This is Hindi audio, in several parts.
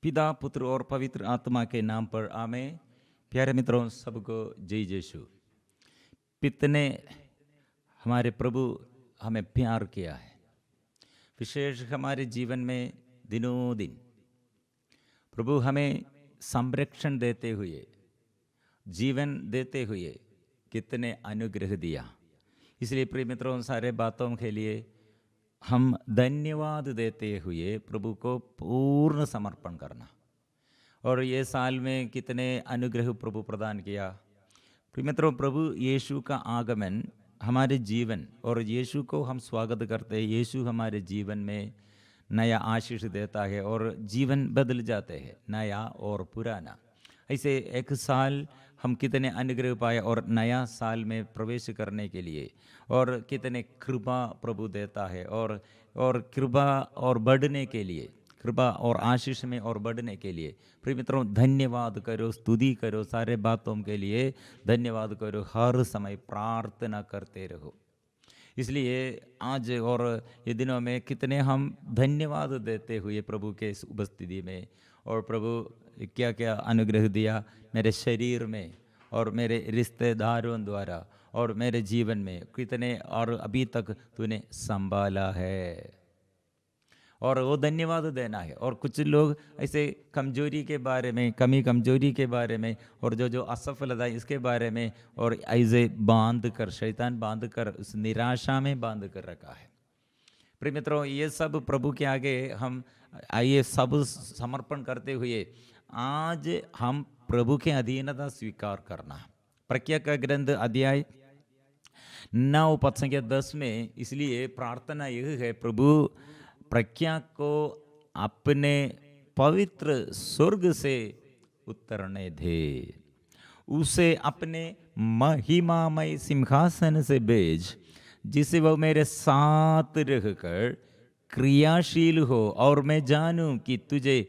पिता पुत्र और पवित्र आत्मा के नाम पर आमेन। प्यारे मित्रों, सबको जय यीशु। कितने हमारे प्रभु हमें प्यार किया है, विशेष हमारे जीवन में दिनों दिन प्रभु हमें संरक्षण देते हुए, जीवन देते हुए कितने अनुग्रह दिया। इसलिए प्रिय मित्रों, सारे बातों के लिए हम धन्यवाद देते हुए प्रभु को पूर्ण समर्पण करना। और ये साल में कितने अनुग्रह प्रभु प्रदान किया। प्रिय मित्रों, प्रभु यीशु का आगमन हमारे जीवन, और यीशु को हम स्वागत करते हैं। यीशु हमारे जीवन में नया आशीष देता है और जीवन बदल जाते हैं, नया और पुराना। ऐसे एक साल हम कितने अनुग्रह पाए और नया साल में प्रवेश करने के लिए, और कितने कृपा प्रभु देता है और कृपा और बढ़ने के लिए, कृपा और आशीष में और बढ़ने के लिए प्रिय मित्रों धन्यवाद करो, स्तुति करो, सारे बातों के लिए धन्यवाद करो, हर समय प्रार्थना करते रहो। इसलिए आज और ये दिनों में कितने हम धन्यवाद देते हुए प्रभु के इस उपस्थिति में, और प्रभु क्या क्या अनुग्रह दिया मेरे शरीर में और मेरे रिश्तेदारों द्वारा और मेरे जीवन में, कितने और अभी तक तूने संभाला है, और वो धन्यवाद देना है। और कुछ लोग ऐसे कमजोरी के बारे में, कमजोरी के बारे में, और जो असफलता इसके बारे में, और ऐसे बांध कर, शैतान बांध कर, उस निराशा में बांध कर रखा है। प्रिय मित्रों, ये सब प्रभु के आगे हम आइए सब समर्पण करते हुए आज हम प्रभु के अधीनता स्वीकार करना। प्रज्ञा का ग्रंथ अध्याय 9 पद संख्या 10 में इसलिए प्रार्थना यह है, प्रभु प्रज्ञा को अपने पवित्र स्वर्ग से उतरने दे, उसे अपने महिमामय सिंहासन से भेज, जिसे वह मेरे साथ रहकर क्रियाशील हो और मैं जानूं कि तुझे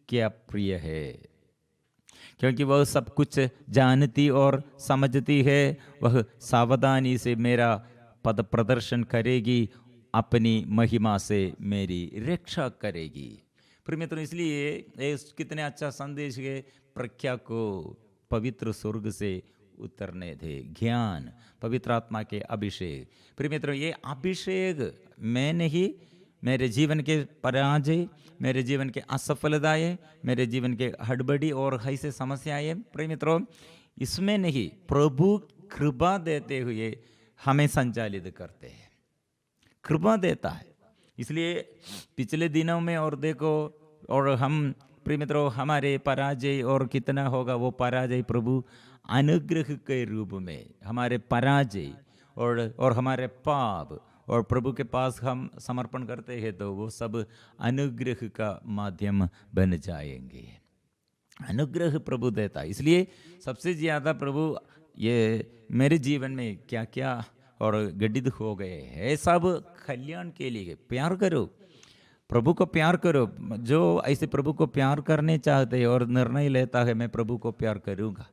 क्या प्रिय है, क्योंकि वह सब कुछ जानती और समझती है। वह सावधानी से मेरा पद प्रदर्शन करेगी, अपनी महिमा से मेरी रक्षा करेगी। प्रिय मित्रों, इसलिए ये कितने अच्छा संदेश है, प्रज्ञा को पवित्र स्वर्ग से उतरने दे। ज्ञान, पवित्र आत्मा के अभिषेक। प्रिय मित्रों, ये अभिषेक मैं नहीं, मेरे जीवन के पराजय, मेरे जीवन के असफलताएं, मेरे जीवन के हड़बड़ी और ऐसे समस्याएं, प्रिय मित्रों इसमें नहीं, प्रभु कृपा देते हुए हमें संचालित करते हैं, कृपा देता है। इसलिए पिछले दिनों में और देखो, और हम प्रिय मित्रों हमारे पराजय और कितना होगा, वो पराजय प्रभु अनुग्रह के रूप में, हमारे पराजय और हमारे पाप और प्रभु के पास हम समर्पण करते हैं तो वो सब अनुग्रह का माध्यम बन जाएंगे। अनुग्रह प्रभु देता है। इसलिए सबसे ज़्यादा प्रभु ये मेरे जीवन में क्या क्या और गठित हो गए हैं, सब कल्याण के लिए। प्यार करो, प्रभु को प्यार करो। जो ऐसे प्रभु को प्यार करने चाहते हैं और निर्णय लेता है मैं प्रभु को प्यार करूँगा,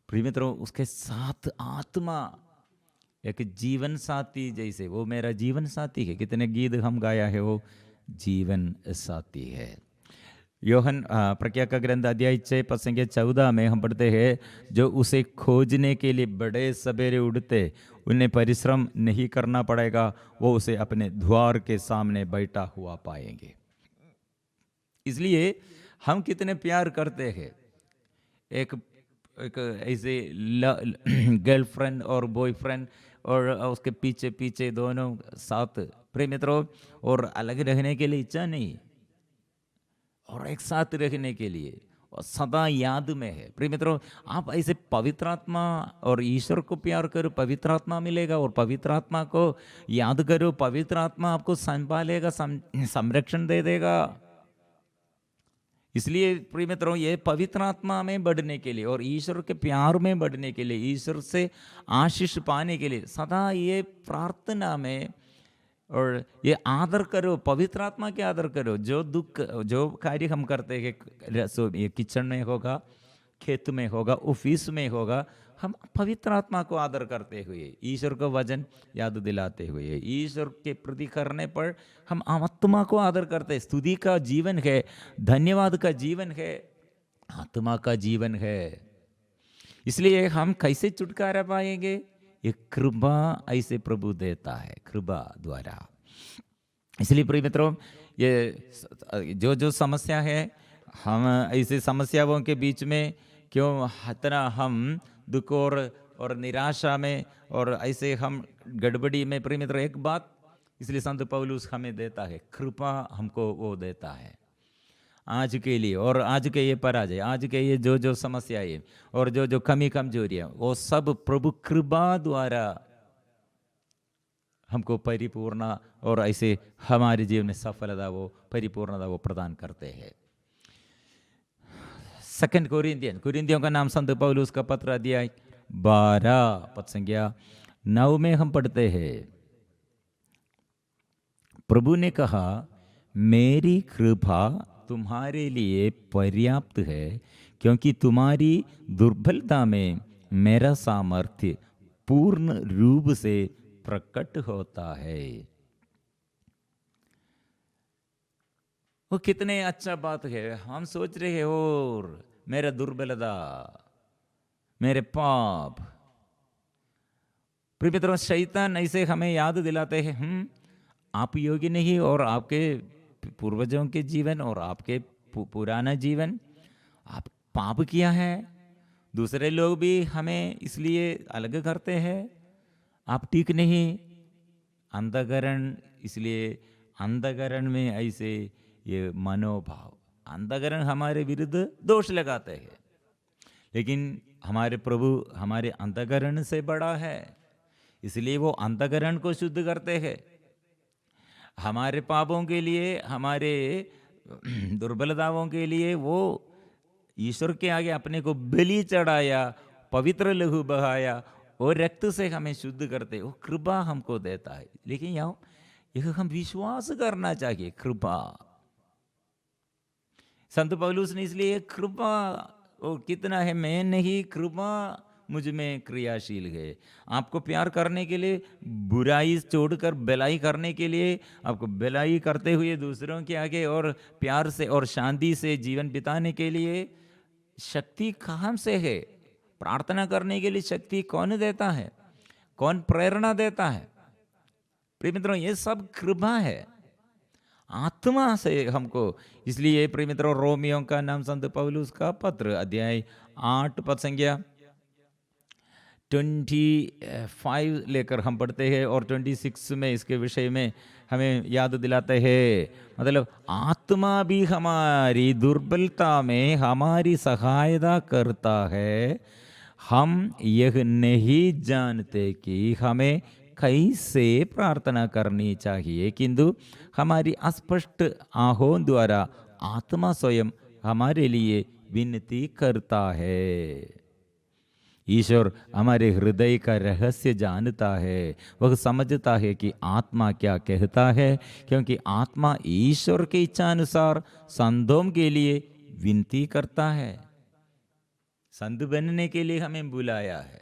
प्रिय मित्रों उसके साथ आत्मा एक जीवन साथी जैसे, वो मेरा जीवन साथी है। कितने गीत हम गाया है, वो जीवन साथी है। योहन प्रज्ञा का ग्रंथ अध्याय 6 पद संख्या 14 में हम पढ़ते हैं, जो उसे खोजने के लिए बड़े सवेरे उठते, उन्हें परिश्रम नहीं करना पड़ेगा, वो उसे अपने द्वार के सामने बैठा हुआ पाएंगे। इसलिए हम कितने प्यार करते हैं एक ऐसे गर्लफ्रेंड और बॉयफ्रेंड, और उसके पीछे पीछे दोनों साथ, प्रिय मित्रों, और अलग रहने के लिए इच्छा नहीं, और एक साथ रहने के लिए और सदा याद में है। प्रिय मित्रों, आप ऐसे पवित्र आत्मा और ईश्वर को प्यार करो, पवित्र आत्मा मिलेगा, और पवित्र आत्मा को याद करो, पवित्र आत्मा आपको संभालेगा, संरक्षण दे देगा। इसलिए प्रिय मित्रों, ये पवित्र आत्मा में बढ़ने के लिए और ईश्वर के प्यार में बढ़ने के लिए, ईश्वर से आशीष पाने के लिए सदा ये प्रार्थना में, और ये आदर करो, पवित्र आत्मा के आदर करो। जो दुख, जो कार्य हम करते हैं, ये किचन में होगा, खेत में होगा, ऑफिस में होगा, हम पवित्र आत्मा को आदर करते हुए, ईश्वर को वचन याद दिलाते हुए, ईश्वर के प्रति करने पर हम आत्मा को आदर करते हैं। स्तुति का जीवन है, धन्यवाद का जीवन है, आत्मा का जीवन है। इसलिए हम कैसे छुटकारा पाएंगे? ये कृपा ऐसे प्रभु देता है, कृपा द्वारा। इसलिए प्रिय मित्रों, ये जो जो समस्या है, हम ऐसे समस्याओं के बीच में क्यों इतना हम दुख और निराशा में और ऐसे हम गड़बड़ी में? प्रिय मित्रों, एक बात इसलिए संत पौलुस हमें देता है, कृपा हमको वो देता है आज के लिए। और आज के ये पराजय, आज के ये जो जो समस्याएं और जो जो कमी कमजोरियां, वो सब प्रभु कृपा द्वारा हमको परिपूर्ण और ऐसे हमारे जीवन में सफलता, वो परिपूर्णता वो प्रदान करते हैं। 2 कुरिन्थियों का नाम संत पौलुस का पत्र अध्याय 12 पद संख्या 9 में हम पढ़ते हैं, प्रभु ने कहा, मेरी कृपा तुम्हारे लिए पर्याप्त है, क्योंकि तुम्हारी दुर्बलता में मेरा सामर्थ्य पूर्ण रूप से प्रकट होता है। वो कितने अच्छा बात है। हम सोच रहे हैं और मेरा दुर्बलता, मेरे पाप। प्रिय मित्रों, शैतान ऐसे हमें याद दिलाते हैं, आप योग्य नहीं, और आपके पूर्वजों के जीवन और आपके पुराना जीवन, आप पाप किया है। दूसरे लोग भी हमें इसलिए अलग करते हैं, आप ठीक नहीं। अंधकरण, इसलिए अंधकरण में ऐसे ये मनोभाव, अंधकरण हमारे विरुद्ध दोष लगाते हैं। लेकिन हमारे प्रभु हमारे अंधकरण से बड़ा है, इसलिए वो अंधकरण को शुद्ध करते हैं। हमारे पापों के लिए, हमारे दुर्बलताओं के लिए वो ईश्वर के आगे अपने को बलि चढ़ाया, पवित्र लहू बहाया और रक्त से हमें शुद्ध करते, वो कृपा हमको देता है। लेकिन यह हम विश्वास करना चाहिए, कृपा। संत पौलुस ने इसलिए कृपा वो कितना है, मैं नहीं, कृपा मुझ में क्रियाशील है। आपको प्यार करने के लिए, बुराई छोड़कर भलाई करने के लिए, आपको भलाई करते हुए दूसरों के आगे और प्यार से और शांति से जीवन बिताने के लिए शक्ति कहाँ से है? प्रार्थना करने के लिए शक्ति कौन देता है? कौन प्रेरणा देता है? प्रिय मित्रों, ये सब कृपा है, आत्मा से हमको। इसलिए प्रिय मित्रों, रोमियों का नाम संत पौलुस का पत्र अध्याय 8 पद संख्या 25 लेकर हम पढ़ते हैं और 26 में इसके विषय में हमें याद दिलाते हैं। मतलब आत्मा भी हमारी दुर्बलता में हमारी सहायता करता है। हम यह नहीं जानते कि हमें कैसे प्रार्थना करनी चाहिए, किंतु हमारी अस्पष्ट आहों द्वारा आत्मा स्वयं हमारे लिए विनती करता है। ईश्वर हमारे हृदय का रहस्य जानता है, वह समझता है कि आत्मा क्या कहता है, क्योंकि आत्मा ईश्वर के इच्छानुसार संतों के लिए विनती करता है। संत बनने के लिए हमें बुलाया है,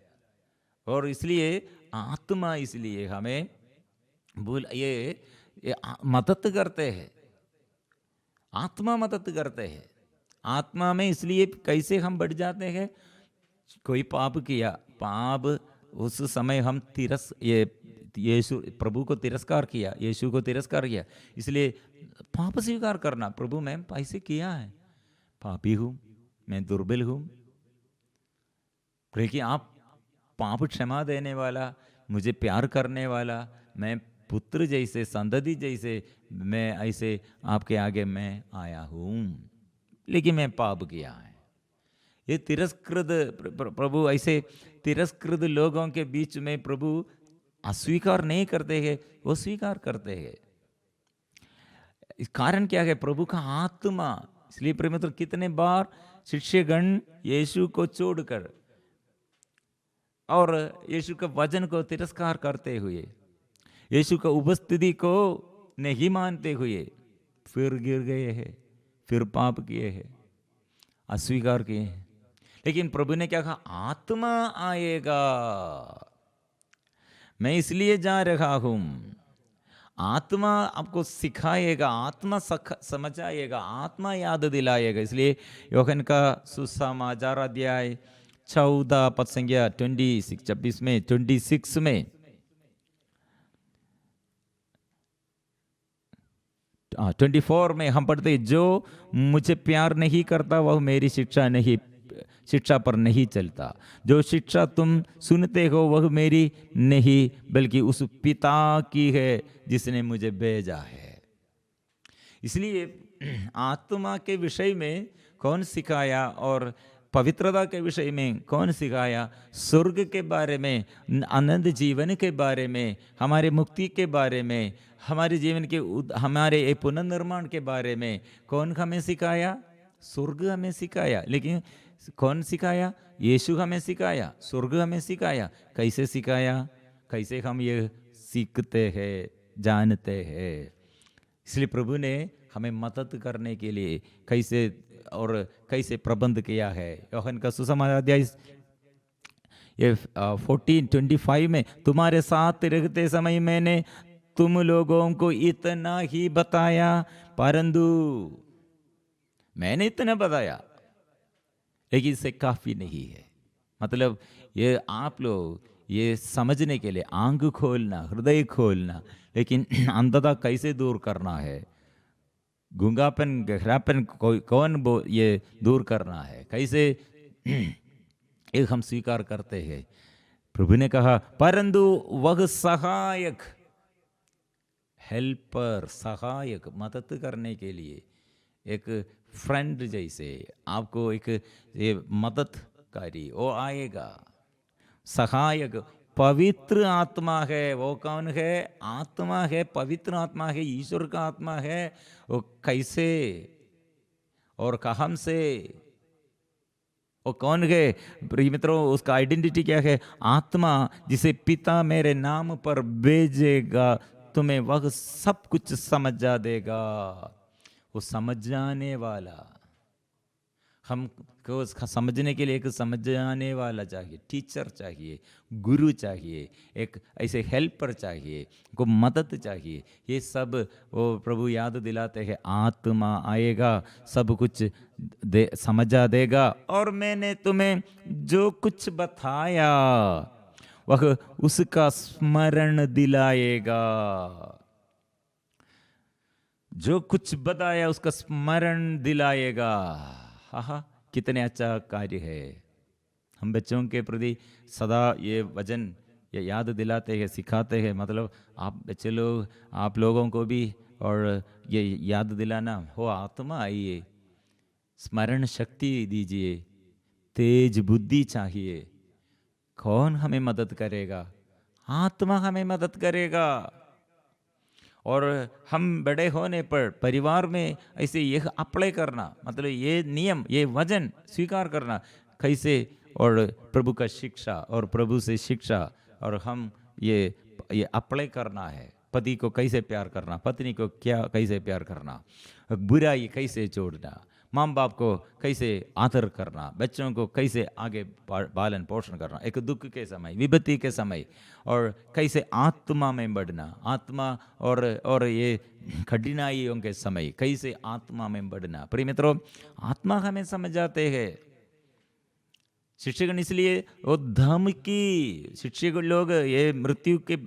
और इसलिए आत्मा इसलिए हमें ये मदद करते हैं। आत्मा मदद करते हैं। आत्मा में इसलिए कैसे हम बढ़ जाते हैं? कोई पाप किया, पाप उस समय हम यीशु प्रभु को तिरस्कार किया, यीशु को तिरस्कार किया, इसलिए पाप स्वीकार करना, प्रभु मैं ऐसे किया है, पापी हूं, मैं दुर्बल हूं, लेकिन आप पाप क्षमा देने वाला, मुझे प्यार करने वाला, मैं पुत्र जैसे, संतति जैसे, मैं ऐसे आपके आगे मैं आया हूं, लेकिन मैं पाप किया है। ये तिरस्कृत प्रभु ऐसे तिरस्कृत लोगों के बीच में प्रभु अस्वीकार नहीं करते हैं, वो स्वीकार करते हैं। इस कारण क्या है? प्रभु का आत्मा। इसलिए प्रेम मित्र, कितने बार शिष्यगण यीशु को छोड़कर और यीशु के वचन को तिरस्कार करते हुए, यीशु का उपस्थिति को नहीं मानते हुए फिर गिर गए हैं, फिर पाप किए हैं, अस्वीकार किए हैं। लेकिन प्रभु ने क्या कहा, आत्मा आएगा, मैं इसलिए जा रहा हूं। आत्मा आपको सिखाएगा, आत्मा समझाएगा, आत्मा याद दिलाएगा। इसलिए योहन का सुसमाचार अध्याय 14 पद संख्या 26 में 26 में 24 में हम पढ़ते, जो मुझे प्यार नहीं करता वह मेरी शिक्षा पर नहीं चलता। जो शिक्षा तुम सुनते हो वह मेरी नहीं बल्कि उस पिता की है जिसने मुझे भेजा है। इसलिए आत्मा के विषय में कौन सिखाया और पवित्रता के विषय में कौन सिखाया, स्वर्ग के बारे में, आनंद जीवन के बारे में, हमारे मुक्ति के बारे में, हमारे जीवन के हमारे पुनर्निर्माण के बारे में कौन हमें सिखाया? स्वर्ग हमें सिखाया। लेकिन कौन सिखाया? यीशु हमें सिखाया, स्वर्ग हमें सिखाया। कैसे सिखाया? कैसे हम ये सीखते हैं, जानते हैं? इसलिए प्रभु ने हमें मदद करने के लिए कैसे प्रबंध किया है। योहन का सुसमाचार अध्याय ये 14:25 में, तुम्हारे साथ रहते समय मैंने तुम लोगों को इतना ही बताया, परंतु मैंने इतना बताया लेकिन इससे काफी नहीं है। मतलब ये आप लोग ये समझने के लिए आंख खोलना, हृदय खोलना, लेकिन अंधता कैसे दूर करना है, गूंगापन गहरापन कौन ये दूर करना है, कैसे एक हम स्वीकार करते हैं। प्रभु ने कहा, परंतु वह सहायक, हेल्पर, सहायक, मदद करने के लिए एक फ्रेंड जैसे आपको एक ये मददकारी वो आएगा। सहायक पवित्र आत्मा है। वो कौन है? आत्मा है, पवित्र आत्मा है, ईश्वर का आत्मा है। वो कैसे और कहाँ से, वो कौन है? प्रिय मित्रों, उसका आइडेंटिटी क्या है? आत्मा जिसे पिता मेरे नाम पर भेजेगा, तुम्हें वह सब कुछ समझा देगा। वो समझाने वाला, हमको समझने के लिए एक समझाने वाला चाहिए, टीचर चाहिए, गुरु चाहिए, एक ऐसे हेल्पर चाहिए, को मदद चाहिए। ये सब वो प्रभु याद दिलाते हैं। आत्मा आएगा, सब कुछ समझा देगा, और मैंने तुम्हें जो कुछ बताया वह उसका स्मरण दिलाएगा। जो कुछ बताया उसका स्मरण दिलाएगा। हाँ, कितने अच्छा कार्य है। हम बच्चों के प्रति सदा ये वचन ये याद दिलाते हैं, सिखाते हैं। मतलब आप बच्चे लोग, आप लोगों को भी और ये याद दिलाना हो, आत्मा आइए, स्मरण शक्ति दीजिए, तेज बुद्धि चाहिए। कौन हमें मदद करेगा? आत्मा हमें मदद करेगा। और हम बड़े होने पर परिवार में ऐसे ये अप्लाई करना, मतलब ये नियम, ये वचन स्वीकार करना कैसे, और प्रभु का शिक्षा और प्रभु से शिक्षा, और हम ये अप्लाई करना है। पति को कैसे प्यार करना, पत्नी को कैसे प्यार करना, बुराई कैसे छोड़ना, माँ बाप को कैसे आदर करना, बच्चों को कैसे आगे पालन पोषण करना, एक दुख के समय, विपत्ति के समय, और कैसे आत्मा में बढ़ना, आत्मा और ये कठिनाइयों के समय कैसे आत्मा में बढ़ना। प्रिय मित्रों, आत्मा हमें समझ जाते हैं। शिक्षक इसलिए वो धमकी, शिक्षक लोग ये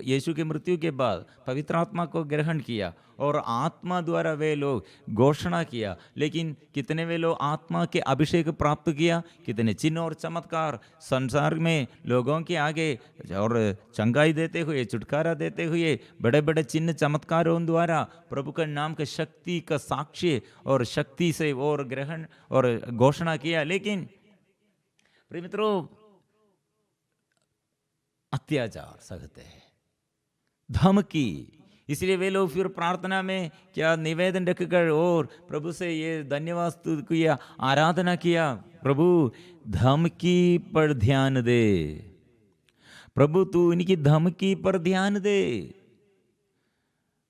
यीशु के मृत्यु के बाद पवित्र आत्मा को ग्रहण किया और आत्मा द्वारा वे लोग घोषणा किया। लेकिन कितने वे लोग आत्मा के अभिषेक प्राप्त किया, कितने चिन्ह और चमत्कार संसार में लोगों के आगे और चंगाई देते हुए, छुटकारा देते हुए, बड़े बड़े चिन्ह चमत्कारों द्वारा प्रभु के नाम के शक्ति का साक्ष्य और शक्ति से और ग्रहण और घोषणा किया। लेकिन प्रिय मित्रों, अत्याचार सहते हैं, धमकी। इसलिए वे लोग फिर प्रार्थना में क्या निवेदन रखकर और प्रभु से ये धन्यवाद किया, आराधना किया, प्रभु धमकी पर ध्यान दे, प्रभु तू इनकी धमकी पर ध्यान दे।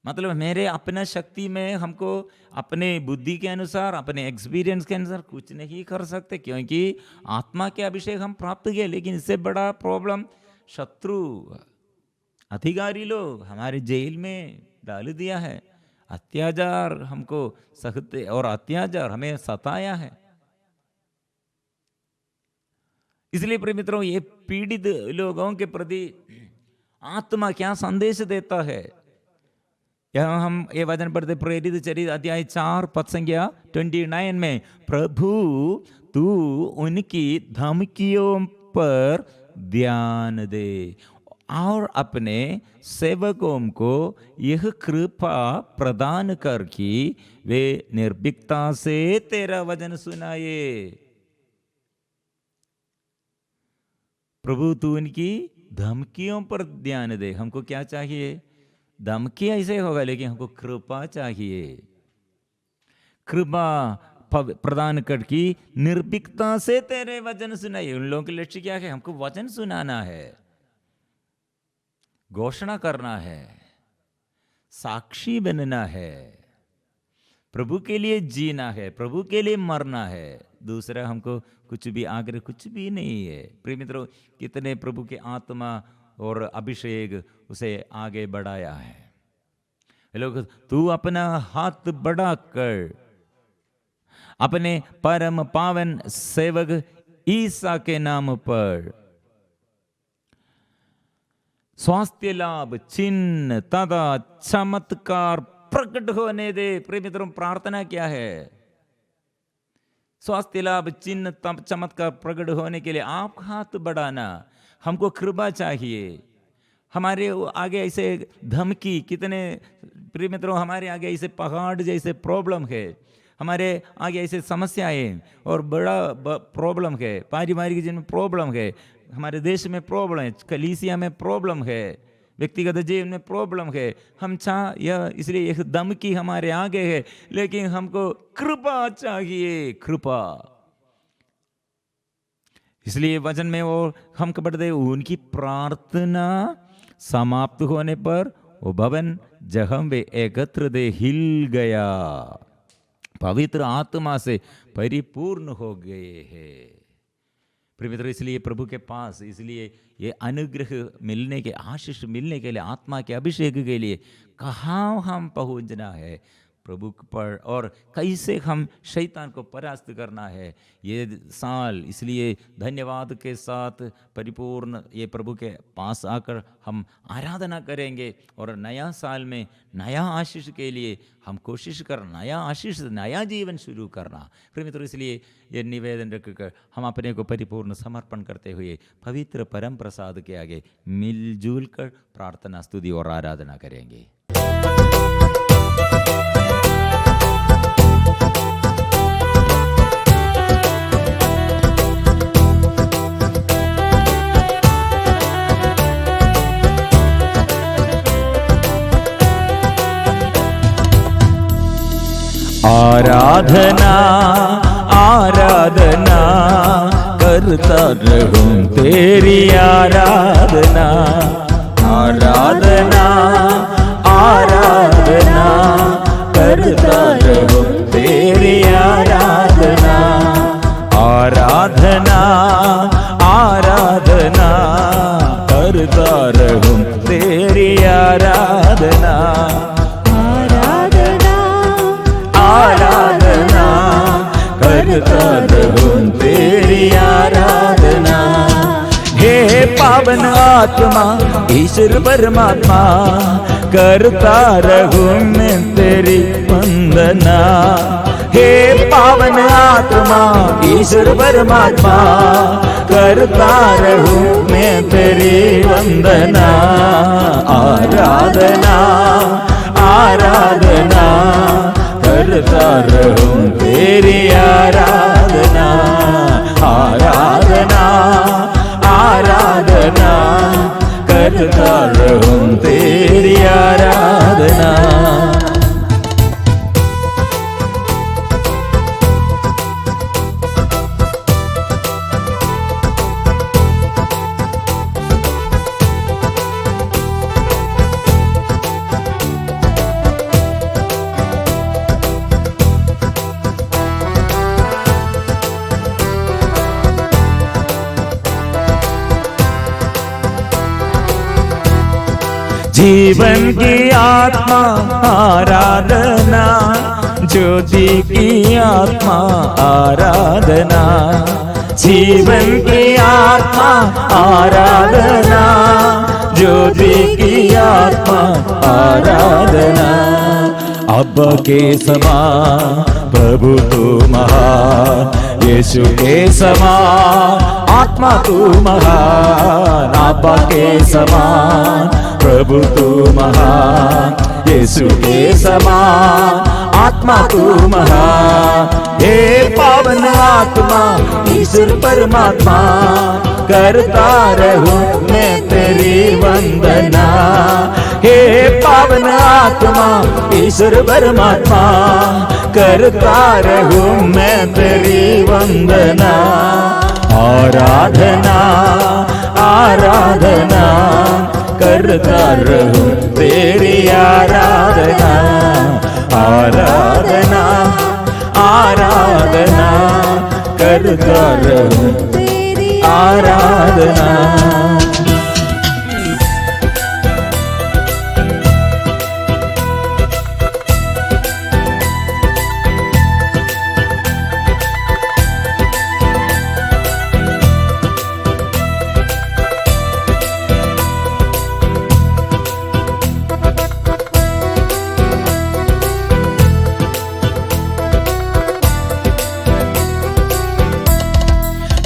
मतलब मेरे अपना शक्ति में हमको अपने बुद्धि के अनुसार, अपने एक्सपीरियंस के अनुसार कुछ नहीं कर सकते, क्योंकि आत्मा के अभिषेक हम प्राप्त किए। लेकिन इससे बड़ा प्रॉब्लम शत्रु अधिकारी लोग हमारे जेल में डाल दिया है। अत्याचार हमको सख्त और अत्याचार हमें सताया है। इसलिए प्रिय मित्रों, ये पीड़ित लोगों के प्रति आत्मा क्या संदेश देता है, यहाँ हम ये वचन पढ़ते प्रेरित चरित्र अध्याय 4 पद संख्या 29 में, प्रभु तू उनकी धमकियों पर ध्यान दे और अपने सेवकों को यह कृपा प्रदान कर कि वे निर्भीकता से तेरा वचन सुनाए। प्रभु तू उनकी धमकियों पर ध्यान दे। हमको क्या चाहिए? धमकी ऐसे होगा, लेकिन हमको कृपा चाहिए। कृपा प्रदान कर की निर्भीकता से तेरे वचन सुनाइए। उन लोगों के लक्ष्य क्या है? हमको वचन सुनाना है, घोषणा करना है, साक्षी बनना है, प्रभु के लिए जीना है, प्रभु के लिए मरना है। दूसरा हमको कुछ भी आग्रह कुछ भी नहीं है। प्रिय मित्रों, कितने प्रभु के आत्मा और अभिषेक उसे आगे बढ़ाया है। लोग, तू अपना हाथ बढ़ा कर अपने परम पावन सेवक ईसा के नाम पर स्वास्थ्य लाभ, चिन्ह तथा चमत्कार प्रकट होने दे। प्रिय मित्रों, प्रार्थना क्या है? स्वास्थ्य लाभ, चिन्ह चमत्कार प्रकट होने के लिए आप हाथ बढ़ाना। हमको कृपा चाहिए। हमारे आगे ऐसे धमकी, कितने प्रिय मित्रों, हमारे आगे ऐसे पहाड़ जैसे प्रॉब्लम है, हमारे आगे ऐसे समस्याएं और बड़ा प्रॉब्लम है, पारिवारिक जीवन में प्रॉब्लम है, हमारे देश में प्रॉब्लम है, कलीसिया में प्रॉब्लम है, व्यक्तिगत जीवन में प्रॉब्लम है। हम इसलिए एक धमकी हमारे आगे है, लेकिन हमको कृपा चाहिए, कृपा। इसलिए वचन में वो हम पढ़ते, उनकी प्रार्थना समाप्त होने पर वो भवन जहां वे एकत्र थे हिल गया, पवित्र आत्मा से परिपूर्ण हो गए हैं। प्रिय मित्रों, इसलिए प्रभु के पास, इसलिए ये अनुग्रह मिलने के, आशीष मिलने के लिए, आत्मा के अभिषेक के लिए कहाँ हम पहुंचना है प्रभु पर, और कैसे हम शैतान को परास्त करना है ये साल। इसलिए धन्यवाद के साथ परिपूर्ण ये प्रभु के पास आकर हम आराधना करेंगे, और नया साल में नया आशीष के लिए हम कोशिश कर, नया आशीष, नया जीवन शुरू करना। प्रिय मित्रों, इसलिए ये निवेदन रखकर हम अपने को परिपूर्ण समर्पण करते हुए पवित्र परम प्रसाद के आगे मिलजुल कर प्रार्थना, स्तुति और आराधना करेंगे। आराधना आराधना करता रहूं तेरी आराधना, आराधना आराधना करता रहूं तेरी आराधना, आराधना आराधना करता रहूं तेरी आराधना, आराधना करता रहूं तेरी आराधना। हे पावन आत्मा ईश्वर परमात्मा, करता रहूं मैं तेरी वंदना। हे पावन आत्मा ईश्वर परमात्मा, करता रहूं मैं तेरी वंदना, आराधना आराधना करता रहूं तेरी आराधना, आराधना आराधना करता रहूं तेरी आराधना। जीवन की आत्मा आराधना, ज्योति की आत्मा आराधना, जीवन की आत्मा आराधना, ज्योति की आत्मा आराधना। अब के समान प्रभु तू महान, यीशु के समान आत्मा तू महान। अब के समान प्रभु तू महान, यीशु के समान आत्मा तू महान। हे पावन आत्मा ईश्वर परमात्मा, करता रहूं मैं तेरी वंदना। हे पावन आत्मा ईश्वर परमात्मा, करता रहूं मैं तेरी वंदना। आराधना आराधना करता रहूं तेरी आराधना। आराधना आराधना करता रहूं तेरी आराधना।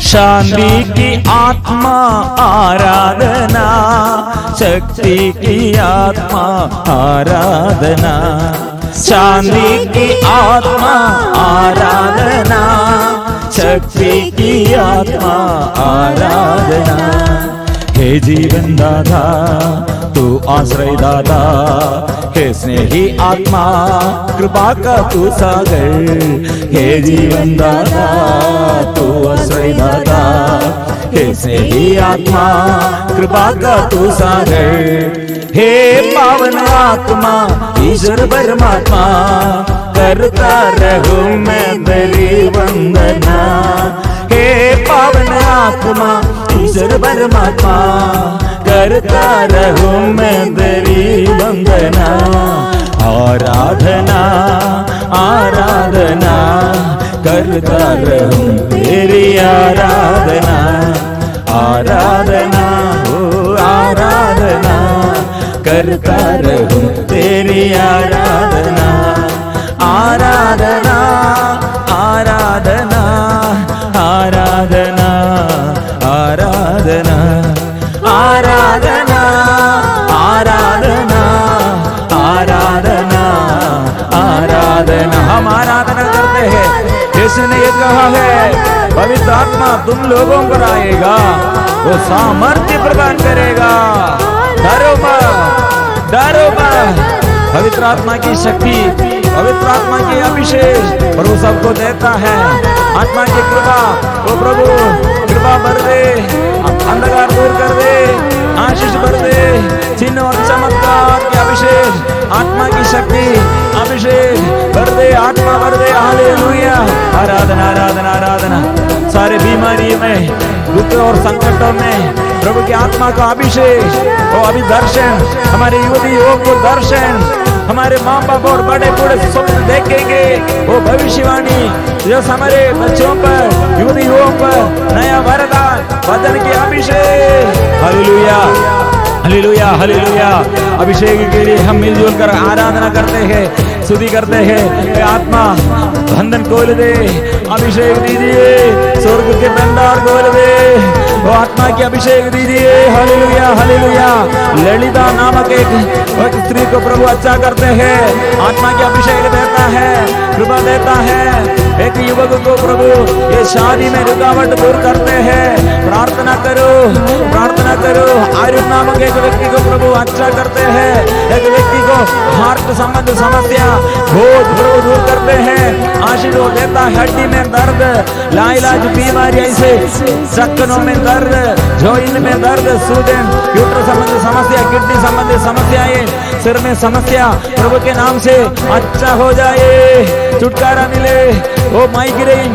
शांति की आत्मा आराधना, शक्ति की आत्मा आराधना, शांति की आत्मा आराधना, शक्ति की आत्मा आराधना। हे जीवन दाता तू आश्रय दाता, हे स्नेही आत्मा कृपा का तू सागर। हे जीवन दाता तू आश्रय दाता, हे स्नेही आत्मा कृपा का तू सागर। हे पावन आत्मा ईश्वर परमात्मा, करता रहूं मैं तेरी वंदना। हे पावन आत्मा ईश्वर परमात्मा, करता रहूं मैं तेरी वंदना। आराधना आराधना करता रहूं तेरी आराधना। आराधना ओ आराधना करता रहूं तेरी आराधना। आराधना आराधना आराधना आराधना आराधना आराधना आराधना आराधना। हम आराधना करते हैं, यीशु ने ये कहा है पवित्र आत्मा तुम लोगों पर आएगा, वो सामर्थ्य प्रदान करेगा। डरो मत, डरो मत। पवित्र आत्मा की शक्ति, पवित्र आत्मा की अभिषेक प्रभु सबको देता है। आत्मा की कृपा, वो प्रभु कृपा भर दे, अंधकार दूर कर दे, आशीष भर दे, चिन्ह और चमत्कार की अभिषेक, आत्मा की शक्ति अभिषेक भर दे, आत्मा भर दे। हालेलुया। आराधना आराधना आराधना। सारे बीमारी में, दुख और संकटों में प्रभु की आत्मा का अभिषेक, वो अभी दर्शन, हमारे युवती युवक को दर्शन, हमारे माँ बाप और बड़े बूढ़े स्वप्न देखेंगे, वो भविष्यवाणी जो हमारे बच्चों पर, युवती युवकों पर नया वरदान, वचन की अभिषेक। Hallelujah hallelujah hallelujah. अभिषेक के लिए हम मिलजुल कर आराधना करते हैं, स्तुति करते हैं। आत्मा बंधन खोल दे, अभिषेक दीजिए, स्वर्ग के भंडार खोल दे, वो आत्मा की अभिषेक दीजिए। Hallelujah hallelujah. ललिता नामक एक स्त्री को प्रभु अच्छा करते हैं, आत्मा की अभिषेक देता है, कृपा देता है। एक युवक को प्रभु ये शादी में रुकावट दूर करते हैं। प्रार्थना करो, प्रार्थना करो। आयुष नामक एक व्यक्ति को प्रभु अच्छा करते हैं, एक व्यक्ति को हार्ट संबंध समस्या बहुत प्रभु दूर करते हैं, आशीर्वाद देता है। हड्डी में दर्द, लाइलाज बीमारी, ऐसे चक्करों में दर्द, जॉइंट में दर्द, सूजन, यूट्रस संबंधी समस्या, किडनी संबंधी समस्याएं, सिर में समस्या प्रभु के नाम से अच्छा हो जाए, छुटकारा मिले। वो माइग्रेन,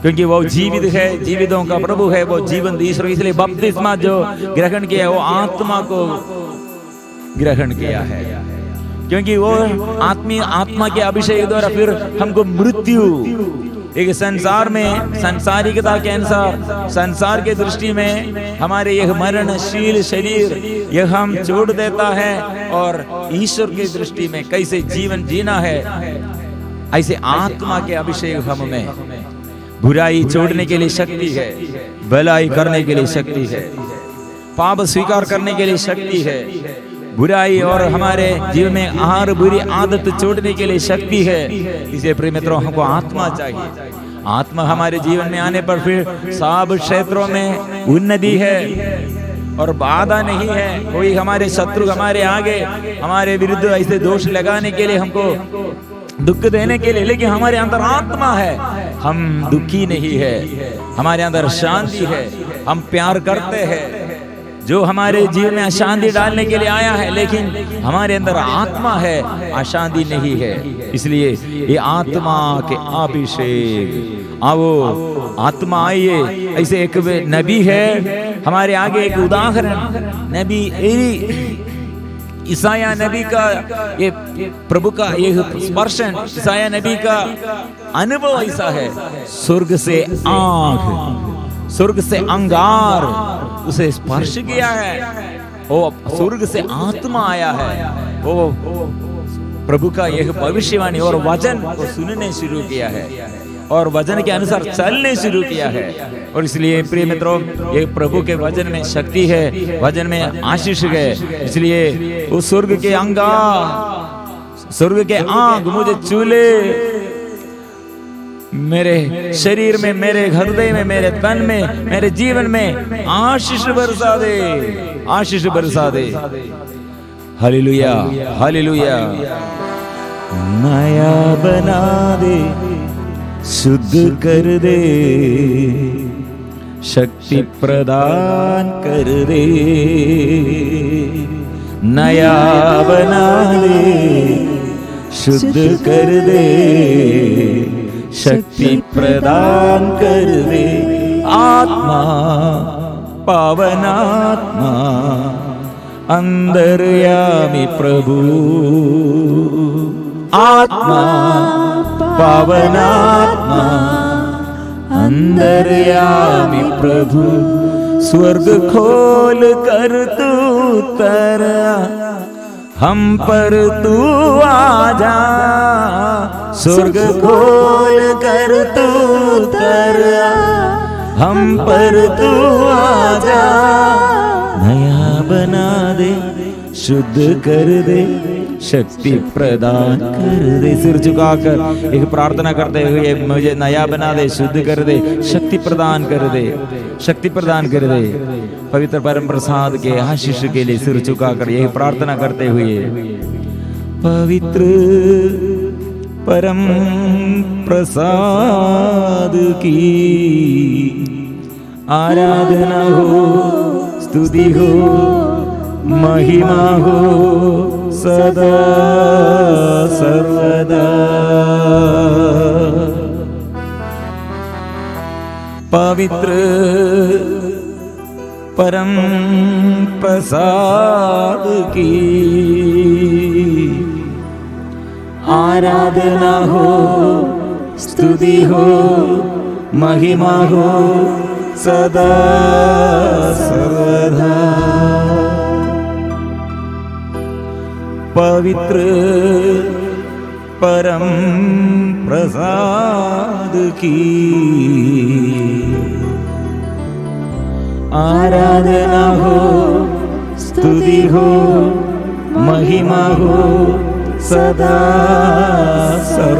क्योंकि वो जीवित है, जीवितों का प्रभु है, वो जीवंत ईश्वर। इसलिए बपतिस्मा जो ग्रहण किया वो आत्मा को ग्रहण किया है, क्योंकि वो आत्मा के अभिषेक द्वारा फिर हमको मृत्यु, एक संसार में संसारिकता के अनुसार, संसार के दृष्टि में हमारे यह मरणशील शरीर यह हम छोड़ देता है, और ईश्वर की दृष्टि में कैसे जीवन जीना है, ऐसे आत्मा के अभिषेक हम में बुराई छोड़ने के लिए शक्ति है, भलाई करने के लिए शक्ति है, पाप स्वीकार करने के लिए शक्ति है, बुराई और हमारे जीवन में हर बुरी आदत छोड़ने के लिए शक्ति है। इसलिए प्रिय मित्रों, हमको आत्मा चाहिए। आत्मा हमारे जीवन में आने पर फिर सब क्षेत्रों में उन्नति है और बाधा नहीं है। कोई हमारे शत्रु हमारे आगे हमारे विरुद्ध ऐसे दोष लगाने के लिए, हमको दुख देने के लिए, लेकिन हमारे अंदर आत्मा है, हम दुखी नहीं है, हमारे अंदर शांति है, हम प्यार करते हैं। जो हमारे जीवन में अशांति डालने के लिए आया है, लेकिन हमारे अंदर आत्मा है, अशांति नहीं है। इसलिए ये आत्मा के अभिषेक, आओ आत्मा आइए। ऐसे एक नबी है हमारे आगे, एक उदाहरण नबी ईसाया नबी का, ये प्रभु का ये स्पर्शन, ईसाया नबी का अनुभव ऐसा है, स्वर्ग से आग, स्वर्ग से अंगार उसे स्पर्श किया है, वो स्वर्ग से आत्मा आया है, वो प्रभु का यह भविष्यवाणी और वचन को सुनने शुरू किया है और वचन के अनुसार चलने शुरू किया है। और इसलिए प्रिय मित्रों, ये प्रभु के वचन में शक्ति है, वचन में आशीष है। इसलिए उस स्वर्ग के अंगार, स्वर्ग के आग मुझे चूले, मेरे शरीर में, मेरे हृदय में, मेरे तन में, मेरे जीवन में आशीष बरसा दे, आशीष बरसा दे। Hallelujah, hallelujah. नया बना दे, शुद्ध कर दे, शक्ति प्रदान कर दे। नया बना दे, शुद्ध कर दे, शक्ति प्रदान कर दे। आत्मा, पावन आत्मा, अंतर्यामी प्रभु। आत्मा, पावन आत्मा, अंतर्यामी प्रभु। स्वर्ग खोल कर तू उतरा, हम पर तू आजा। स्वर्ग खोल कर तू उतरा, हम पर तू आजा। नया बना दे, शुद्ध कर दे, शक्ति प्रदान कर दे। सिर झुकाकर एक प्रार्थना करते हुए, मुझे नया बना दे, शुद्ध कर दे, शक्ति प्रदान कर दे, शक्ति प्रदान कर दे। पवित्र परम प्रसाद के आशीष के लिए सिर झुकाकर यही प्रार्थना करते हुए, पवित्र परम प्रसाद की आराधना हो, स्तुति हो, महिमा हो सदा सर्वदा। पवित्र परम प्रसाद की आराधना हो, स्तुति हो, महिमा हो सदा सर्वदा। पवित्र परम प्रसाद की आराधना हो, स्तुति हो, महिमा हो सदा सर्वदा।